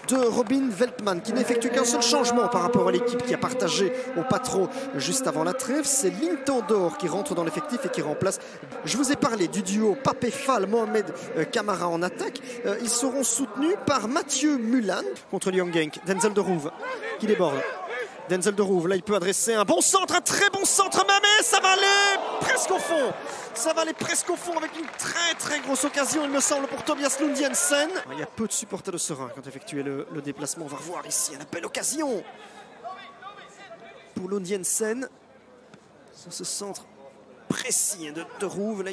de Robin Veltman, qui n'effectue qu'un seul changement par rapport à l'équipe qui a partagé au patron juste avant la trêve. C'est Lintandor qui rentre dans l'effectif et qui remplace. Je vous ai parlé du duo Papé Fall, Mohamed Camara en attaque. Ils seront soutenus par Mathieu Mulan contre Lyon Genk. Denzel de Rouve qui déborde. Denzel de Rouve, là il peut adresser un bon centre, un très bon centre même, et ça va aller presque au fond. Ça va aller presque au fond avec une très grosse occasion, il me semble, pour Tobias Lund Jensen. Il y a peu de supporters de Serein quand effectué le déplacement. On va revoir ici une belle occasion pour Lund Jensen. Sur ce centre précis de Rouve. Là,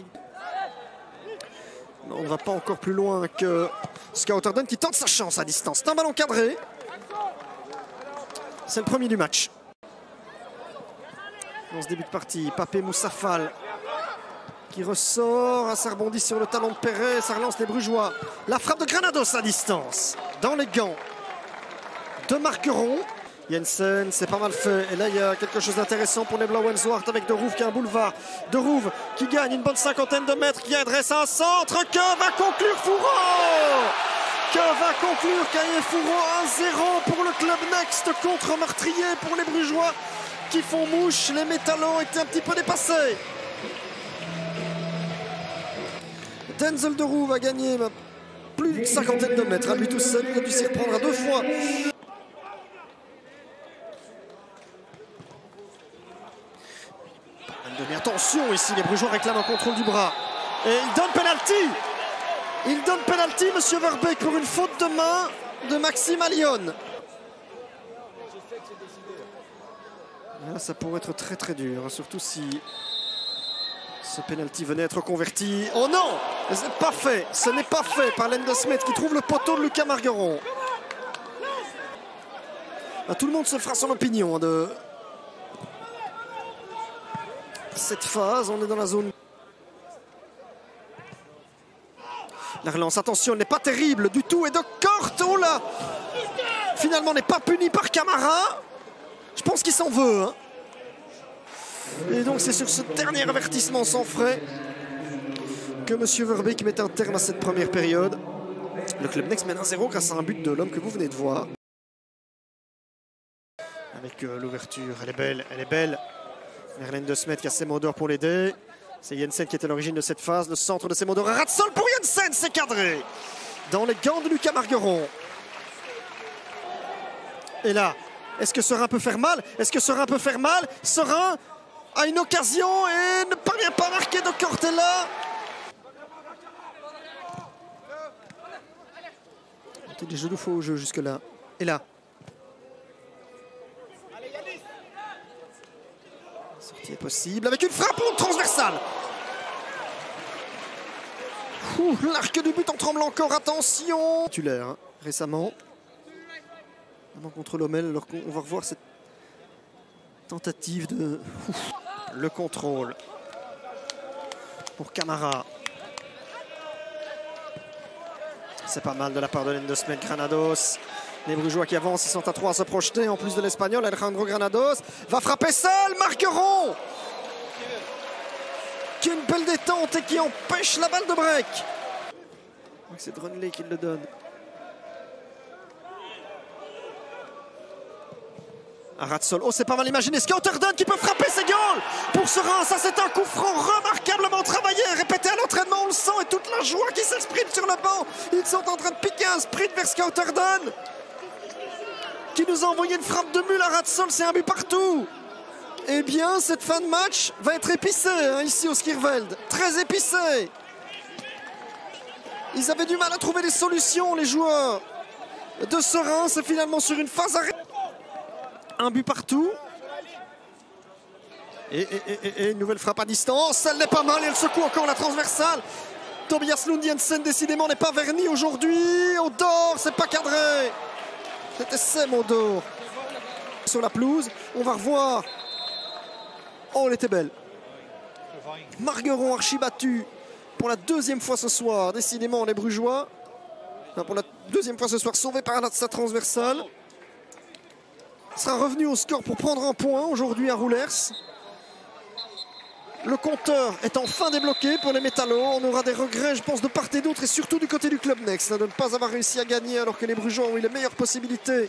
on ne va pas encore plus loin que Scouterdon qui tente sa chance à distance. C'est un ballon cadré. C'est le premier du match. Dans ce début de partie, Papé Moussafal qui ressort. Ça rebondit sur le talon de Perret. Ça relance les Brugeois. La frappe de Granados à distance. Dans les gants de Marqueron. Jensen, c'est pas mal fait. Et là, il y a quelque chose d'intéressant pour les Blauwenzwart avec De Rouve qui a un boulevard. De Rouve qui gagne une bonne cinquantaine de mètres, qui adresse un centre. Que va conclure Fourreau? Que va conclure Caillé Fourreau? 1-0 pour le Club Next contre Martrier pour les Brugeois qui font mouche. Les Métallos étaient un petit peu dépassés. Denzel de Rouve a gagné plus d'une cinquantaine de mètres à lui tout seul. Il a dû s'y reprendre à 2 fois. Attention ici, les Brugeois réclament un contrôle du bras. Et il donne penalty. Il donne penalty, monsieur Verbeek, pour une faute de main de Maxime Allion. Là, ça pourrait être très dur, surtout si ce penalty venait être converti. Oh non, c'est pas fait. Ce n'est pas fait par Lendesmet qui trouve le poteau de Lucas Margueron. Tout le monde se fera son opinion de cette phase. On est dans la zone. La relance, attention, n'est pas terrible du tout. Et de Corte, oh là, finalement n'est pas puni par Camara. Je pense qu'il s'en veut. Hein. Et donc c'est sur ce dernier avertissement sans frais que M. Verbeek met un terme à cette première période. Le Club Next mène 1-0 grâce à un but de l'homme que vous venez de voir. Avec l'ouverture, elle est belle, elle est belle. Merlin de Smet qui a Semodor pour l'aider. C'est Jensen qui est à l'origine de cette phase. Le centre de Semodor. Ratsol pour Jensen, c'est cadré. Dans les gants de Lucas Margueron. Et là, est-ce que Serein peut faire mal? Est-ce que Serein peut faire mal? Serein a une occasion et ne parvient pas à marquer de Cortella. Des jeux de faux au jeu jusque-là. Et là. Sortie est possible avec une frappe transversale. L'arc du but en tremble encore, attention. Titulaire hein, récemment. Maintenant contre Lommel, alors qu'on va revoir cette tentative de... Le contrôle pour Camara. C'est pas mal de la part de Lendesmet. Granados. Les Brugeois qui avancent, ils sont à 3 à se projeter. En plus de l'Espagnol, Alejandro Granados va frapper seul. Marqueron qui a une belle détente et qui empêche la balle de break. C'est Dronley qui le donne. Ratsol. Oh, c'est pas mal imaginé. Scouterdon qui peut frapper ses goals pour Serein. Ça, c'est un coup franc remarquablement travaillé, répété à l'entraînement. On le sent et toute la joie qui s'exprime sur le banc. Ils sont en train de piquer un sprint vers Scouterdon qui nous a envoyé une frappe de mule à Ratsol. C'est un but partout. Eh bien, cette fin de match va être épicée hein, ici au Skirveld. Très épicée. Ils avaient du mal à trouver des solutions, les joueurs de Serein. C'est finalement sur une phase arrêtée. Un but partout. Et une nouvelle frappe à distance. Elle n'est pas mal et elle secoue encore la transversale. Tobias Lund Jensen décidément n'est pas verni aujourd'hui. Odor, c'est pas cadré. C'était Semodor. Sur la pelouse, on va revoir. Oh, elle était belle. Margueron archi battu pour la deuxième fois ce soir. Décidément, les Brugeois. Pour la deuxième fois ce soir, sauvé par sa transversale. Sera revenu au score pour prendre un point aujourd'hui à Roulers. Le compteur est enfin débloqué pour les Métallos. On aura des regrets, je pense, de part et d'autre, et surtout du côté du Club Next, de ne pas avoir réussi à gagner alors que les Brugeois ont eu les meilleures possibilités.